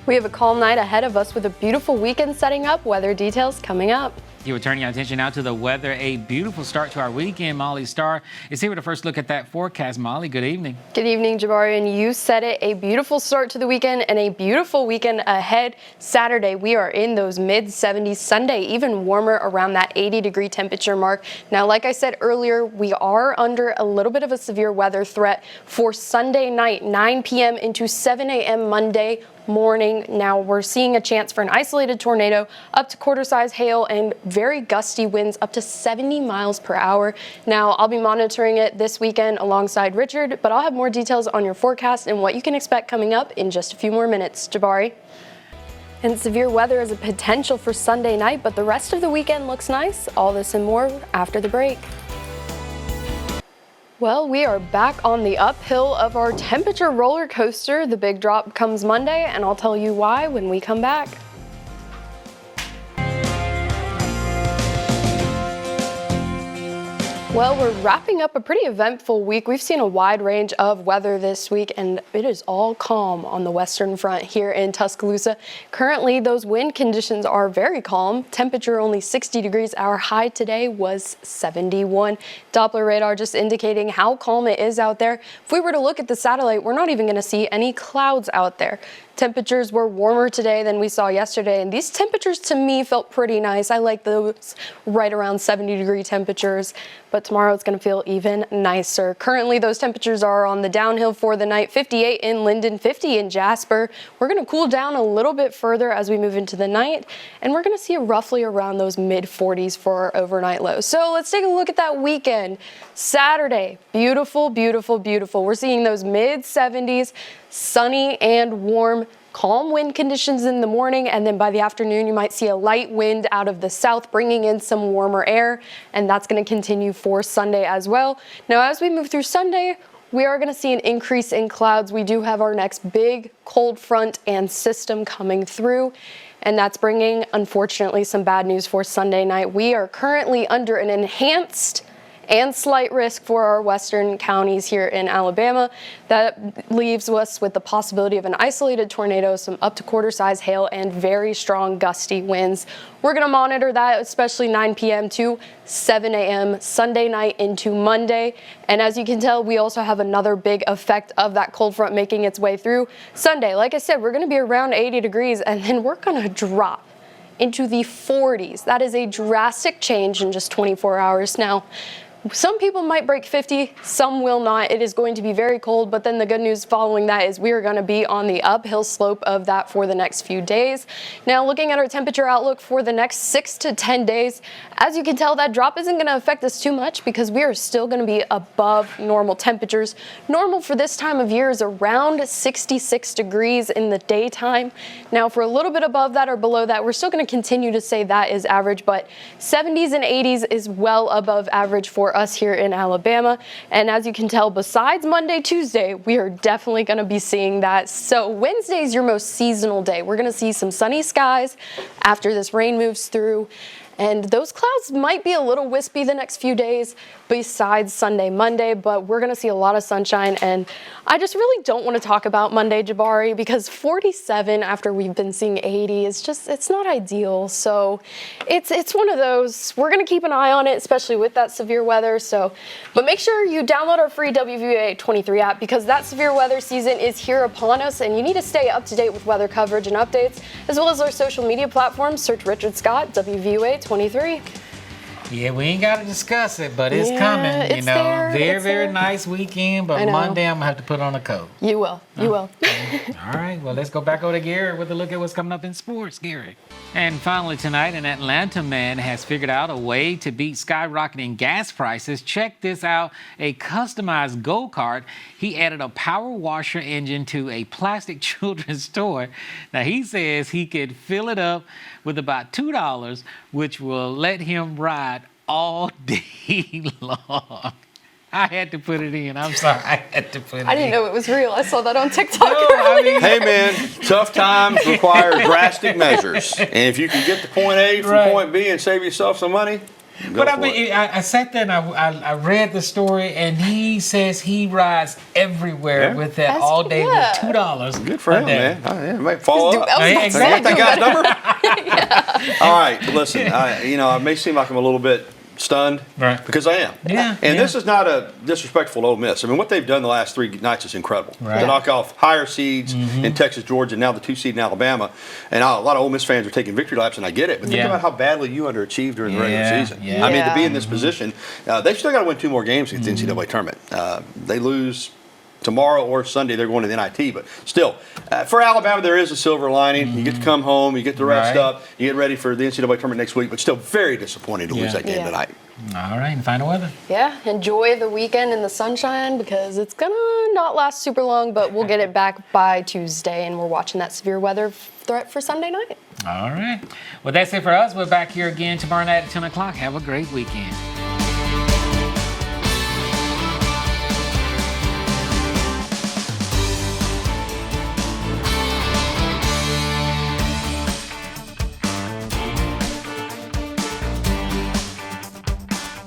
We have a calm night ahead of us with a beautiful weekend setting up. Weather details coming up. We're turning our attention now to the weather. A beautiful start to our weekend. Molly Starr is here with a first look at that forecast. Molly, good evening. Good evening, Jabari. And you said it, a beautiful start to the weekend and a beautiful weekend ahead. Saturday, we are in those mid-70s. Sunday, even warmer around that 80-degree temperature mark. Now, like I said earlier, we are under a little bit of a severe weather threat for Sunday night, 9 p.m. into 7 a.m. Monday morning. Now we're seeing a chance for an isolated tornado, up to quarter-size hail, and very gusty winds up to 70 miles per hour. Now I'll be monitoring it this weekend alongside Richard, but I'll have more details on your forecast and what you can expect coming up in just a few more minutes. Jabari. And severe weather is a potential for Sunday night, but the rest of the weekend looks nice. All this and more after the break. Well, we are back on the uphill of our temperature roller coaster. The big drop comes Monday, and I'll tell you why when we come back. Well, we're wrapping up a pretty eventful week. We've seen a wide range of weather this week, and it is all calm on the western front here in Tuscaloosa. Currently, those wind conditions are very calm. Temperature only 60 degrees. Our high today was 71. Doppler radar just indicating how calm it is out there. If we were to look at the satellite, we're not even going to see any clouds out there. Temperatures were warmer today than we saw yesterday, and these temperatures to me felt pretty nice. I like those right around 70-degree temperatures, but tomorrow it's going to feel even nicer. Currently, those temperatures are on the downhill for the night, 58 in Linden, 50 in Jasper. We're going to cool down a little bit further as we move into the night, and we're going to see roughly around those mid-40s for our overnight lows. So let's take a look at that weekend. Saturday, beautiful, beautiful, beautiful. We're seeing those mid-70s, sunny and warm, calm wind conditions in the morning, and then by the afternoon you might see a light wind out of the south bringing in some warmer air, and that's going to continue for Sunday as well. Now as we move through Sunday, we are going to see an increase in clouds. We do have our next big cold front and system coming through, and that's bringing, unfortunately, some bad news for Sunday night. We are currently under an enhanced and slight risk for our western counties here in Alabama. That leaves us with the possibility of an isolated tornado, some up to quarter-size hail, and very strong gusty winds. We're going to monitor that, especially 9 p.m. to 7 a.m. Sunday night into Monday. And as you can tell, we also have another big effect of that cold front making its way through Sunday. Like I said, we're going to be around 80 degrees, and then we're going to drop into the 40s. That is a drastic change in just 24 hours. Now, some people might break 50, some will not. It is going to be very cold, but then the good news following that is we are going to be on the uphill slope of that for the next few days. Now, looking at our temperature outlook for the next 6 to 10 days, as you can tell, that drop isn't going to affect us too much because we are still going to be above normal temperatures. Normal for this time of year is around 66 degrees in the daytime. Now, for a little bit above that or below that, we're still going to continue to say that is average, but 70s and 80s is well above average for us here in Alabama. And as you can tell, besides Monday, Tuesday, we are definitely going to be seeing that. So Wednesday is your most seasonal day. We're going to see some sunny skies after this rain moves through. And those clouds might be a little wispy the next few days besides Sunday, Monday, but we're going to see a lot of sunshine. And I just really don't want to talk about Monday, Jabari, because 47 after we've been seeing 80 is just, it's not ideal. So it's one of those, we're going to keep an eye on it, especially with that severe weather. So, but make sure you download our free WVUA 23 app because that severe weather season is here upon us and you need to stay up to date with weather coverage and updates, as well as our social media platforms. Search Richard Scott, WVUA 23. Yeah, we ain't got to discuss it, but it's coming. It's there, very, very nice weekend. But Monday, I'm going to have to put on a coat. You will. You will. All right. Well, let's go back over to Gary with a look at what's coming up in sports. Gary. And finally tonight, an Atlanta man has figured out a way to beat skyrocketing gas prices. Check this out. A customized go-kart. He added a power washer engine to a plastic children's toy. Now, he says he could fill it up with about $2, which will let him ride all day long. I had to put it in. I'm sorry. I had to put it in. I didn't know it was real. I saw that on TikTok earlier. Hey, man, tough times require drastic measures. And if you can get to point A from point B and save yourself some money, But I for mean, I sat there and I read the story, and he says he rides everywhere Yeah. with that That's- all day yeah. with $2. Good for a him, day. man. Yeah, might follow up. I was about to Hey, say, Want that do guy's better. number? All right, listen. I may seem like I'm a little bit stunned, Right. because I am. Yeah, And yeah. this is not a disrespectful to Ole Miss. I mean, what they've done the last 3 nights is incredible. Right. To knock off higher seeds in Texas, Georgia, and now the 2 seed in Alabama. And a lot of Ole Miss fans are taking victory laps, and I get it. But think Yeah. about how badly you underachieved during the regular Yeah, season. yeah. I mean, to be Yeah. in this position, they've still got to win 2 more games against the NCAA tournament. They lose tomorrow or Sunday, they're going to the NIT. But still, for Alabama, there is a silver lining. You get to come home, you get to rest Right. up, you get ready for the NCAA tournament next week. But still, very disappointing to lose Yeah. that game Yeah. tonight. All right, and final weather. Yeah, enjoy the weekend in the sunshine because it's gonna not last super long, but we'll get it back by Tuesday, and we're watching that severe weather threat for Sunday night. All right. Well, that's it for us. We're back here again tomorrow night at 10 o'clock. Have a great weekend.